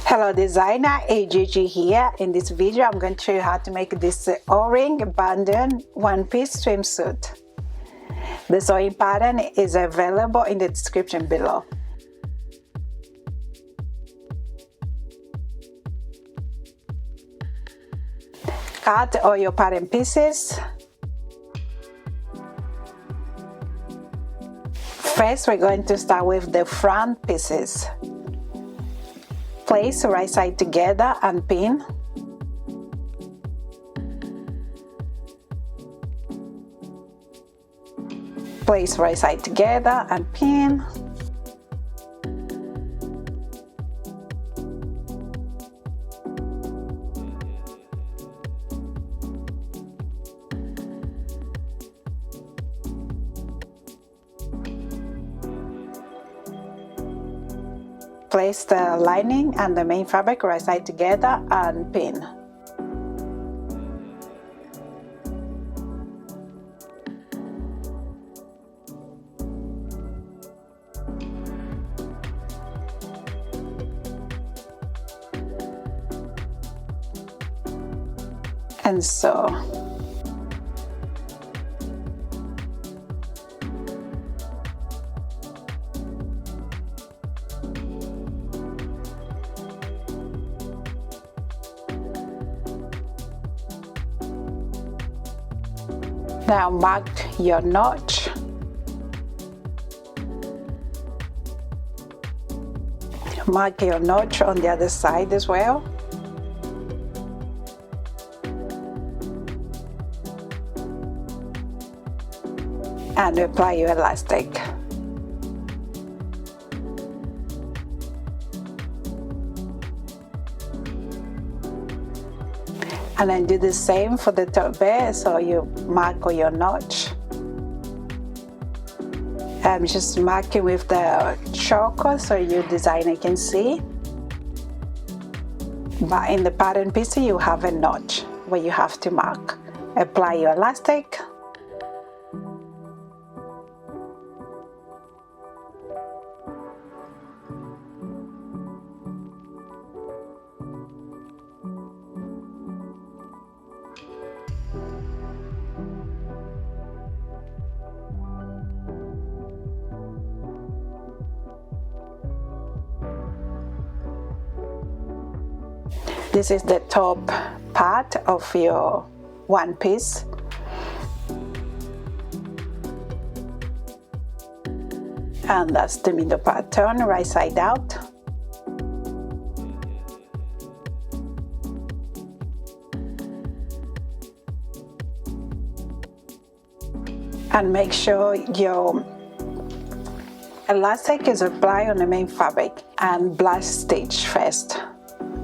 Hello designer, Gigi here. In this video I'm going to show you how to make this O-Ring Bandeau one-piece swimsuit. The sewing pattern is available in the description below. Cut all your pattern pieces. First we're going to start with the front pieces. Place right side together and pin. Place right side together and pin. Place the lining and the main fabric right side together and pin. And sew. Now mark your notch. Mark your notch on the other side as well. And apply your elastic. And then do the same for the top bear, so you mark on your notch. I'm just marking with the chalk so your designer can see. But in the pattern piece you have a notch where you have to mark. Apply your elastic. This is the top part of your one piece. And that's the middle part. Turn right side out. And make sure your elastic is applied on the main fabric and blast stitch first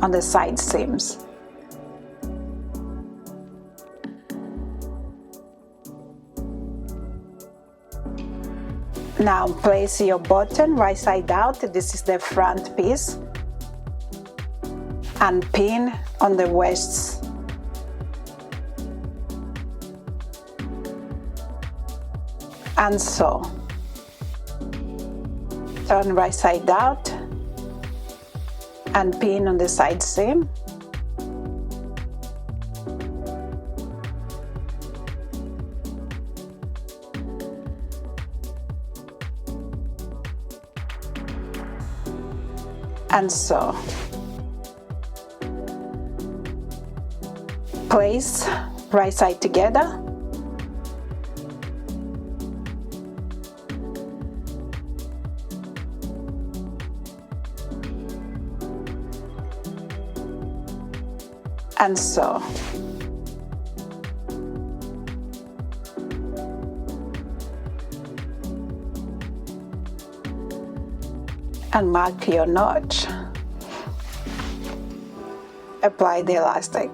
on the side seams. Now place your button right side out. This is the front piece, and pin on the waist. And sew. Turn right side out and pin on the side seam. And sew. Place right side together. And sew. And mark your notch. Apply the elastic.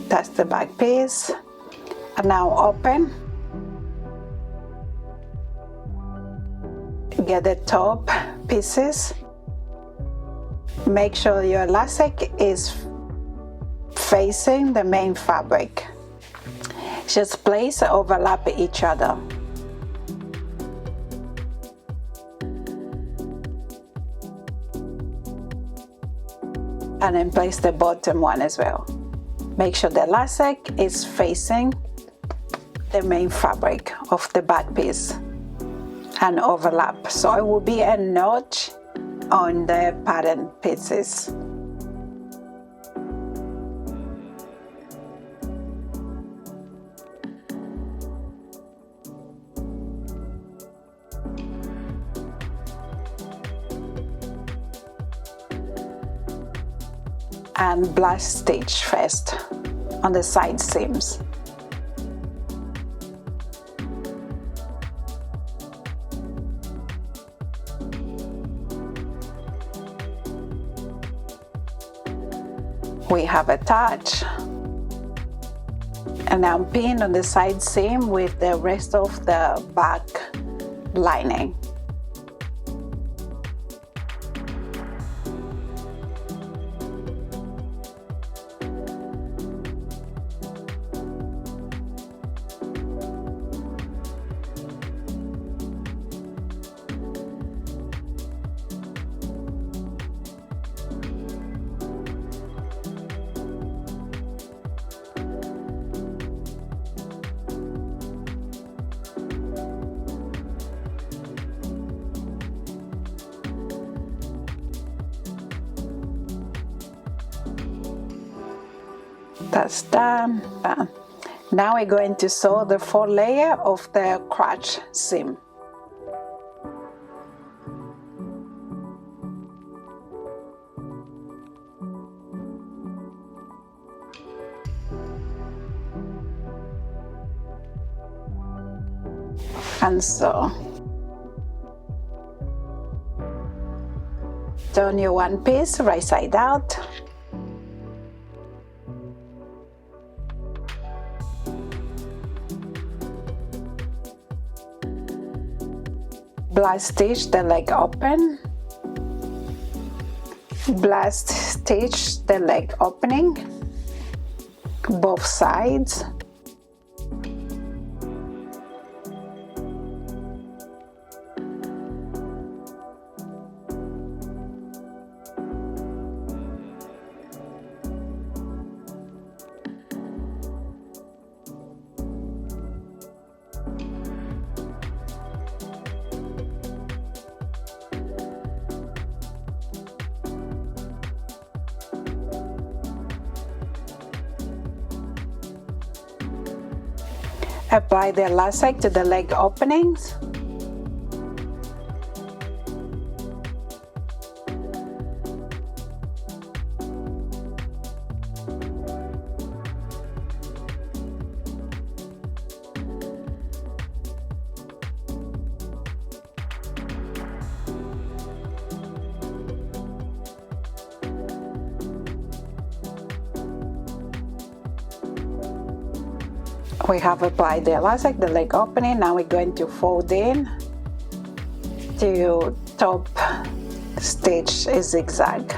That's the back piece. And now open. Get the top pieces. Make sure your elastic is facing the main fabric. Just place overlap each other. And then place the bottom one as well. Make sure the elastic is facing the main fabric of the back piece and overlap. So it will be a notch on the pattern pieces. And blast stitch first on the side seams. We have attached, and now pin on the side seam with the rest of the back lining. That's done. Now we're going to sew the 4th layer of the crotch seam. And sew. Turn your one piece right side out. Blast stitch the leg open, blast stitch the leg opening, both sides, apply the elastic to the leg openings. We have applied the elastic, the leg opening. Now we're going to fold in to top stitch a zigzag.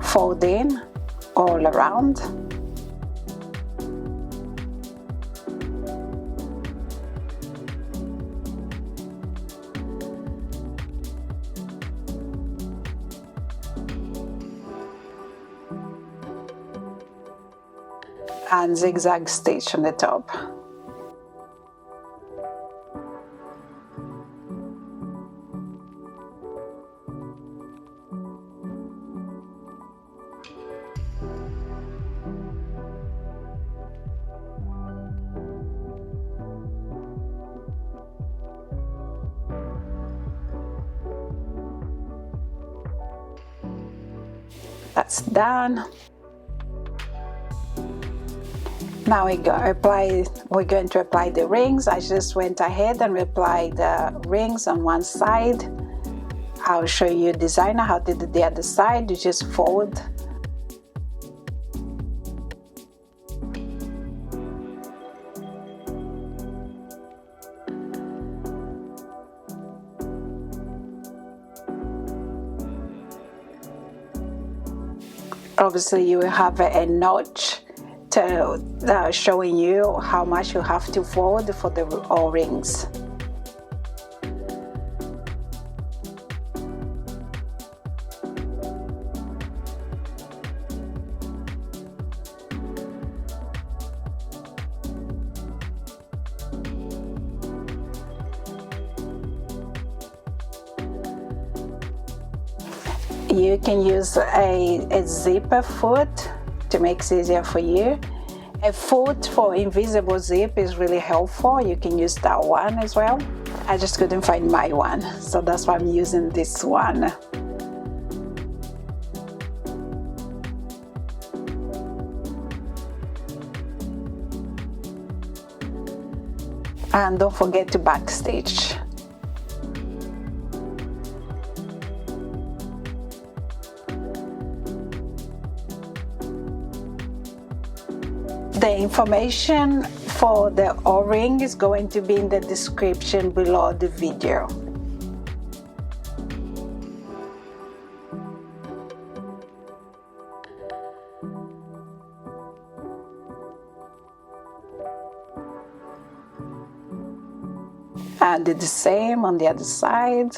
Fold in all around. And zigzag stitch on the top. That's done. Now we're going to apply the rings. I just went ahead and applied the rings on one side. I'll show you designer how to do the other side. You just fold. Obviously you will have a notch showing you how much you have to fold for the O-rings. You can use a zipper foot to make it easier for you. A foot for invisible zip is really helpful. You can use that one as well. I just couldn't find my one, so that's why I'm using this one. And don't forget to backstitch. The information for the O-ring is going to be in the description below the video. And do the same on the other side.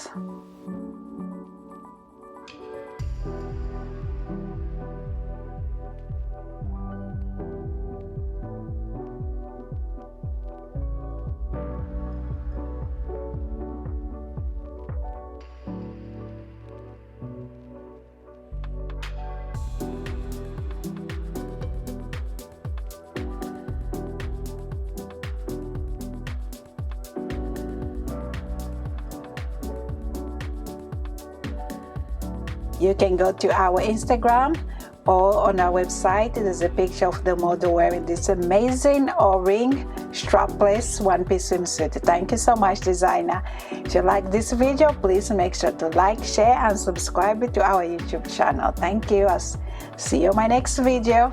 You can go to our Instagram or on our website. There's a picture of the model wearing this amazing O-ring strapless one-piece swimsuit. Thank you so much, designer. If you like this video, please make sure to like, share and subscribe to our YouTube channel. Thank you. I'll see you in my next video.